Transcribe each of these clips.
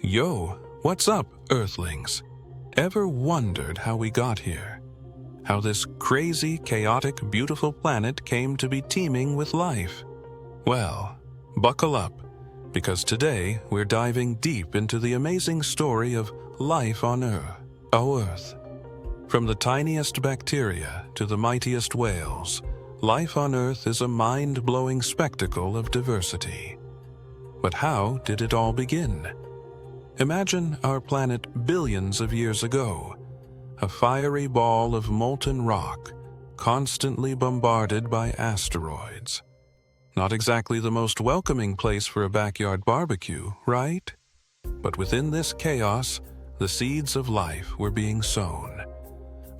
Yo, what's up, Earthlings? Ever wondered how we got here? How this crazy, chaotic, beautiful planet came to be teeming with life? Well, buckle up, because today we're diving deep into the amazing story of life on Earth. From the tiniest bacteria to the mightiest whales, life on Earth is a mind-blowing spectacle of diversity. But how did it all begin? Imagine our planet billions of years ago, a fiery ball of molten rock, constantly bombarded by asteroids. Not exactly the most welcoming place for a backyard barbecue, right? But within this chaos, the seeds of life were being sown.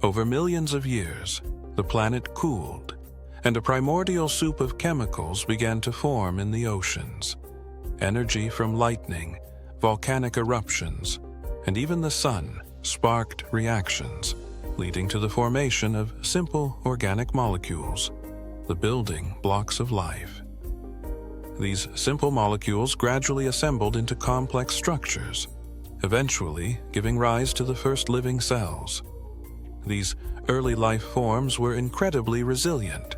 Over millions of years, the planet cooled, and a primordial soup of chemicals began to form in the oceans. Energy from lightning, volcanic eruptions, and even the sun sparked reactions, leading to the formation of simple organic molecules, the building blocks of life. These simple molecules gradually assembled into complex structures, eventually giving rise to the first living cells. These early life forms were incredibly resilient,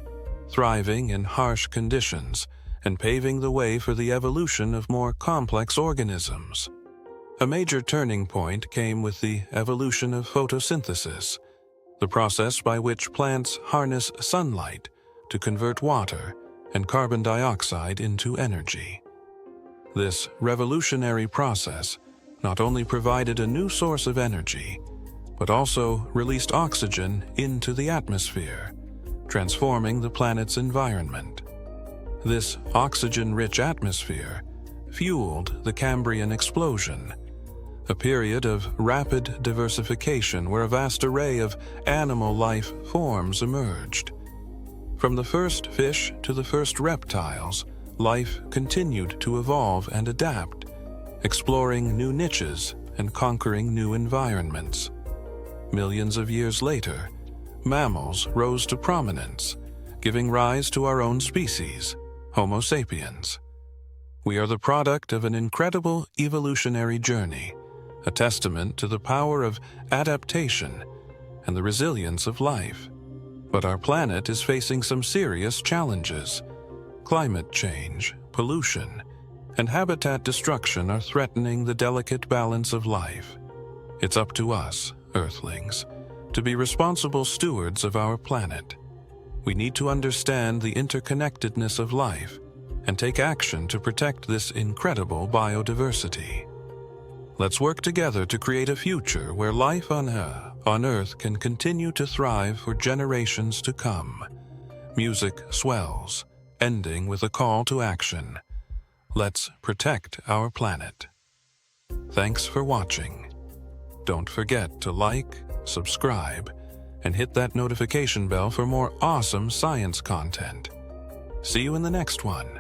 thriving in harsh conditions and paving the way for the evolution of more complex organisms. A major turning point came with the evolution of photosynthesis, the process by which plants harness sunlight to convert water and carbon dioxide into energy. This revolutionary process not only provided a new source of energy, but also released oxygen into the atmosphere, transforming the planet's environment. This oxygen-rich atmosphere fueled the Cambrian explosion, a period of rapid diversification where a vast array of animal life forms emerged. From the first fish to the first reptiles, life continued to evolve and adapt, exploring new niches and conquering new environments. Millions of years later, mammals rose to prominence, giving rise to our own species, Homo sapiens. We are the product of an incredible evolutionary journey, a testament to the power of adaptation and the resilience of life. But our planet is facing some serious challenges. Climate change, pollution, and habitat destruction are threatening the delicate balance of life. It's up to us, Earthlings, to be responsible stewards of our planet. We need to understand the interconnectedness of life and take action to protect this incredible biodiversity. Let's work together to create a future where life on Earth can continue to thrive for generations to come. Music swells, ending with a call to action. Let's protect our planet. Thanks for watching. Don't forget to like, subscribe, and hit that notification bell for more awesome science content. See you in the next one.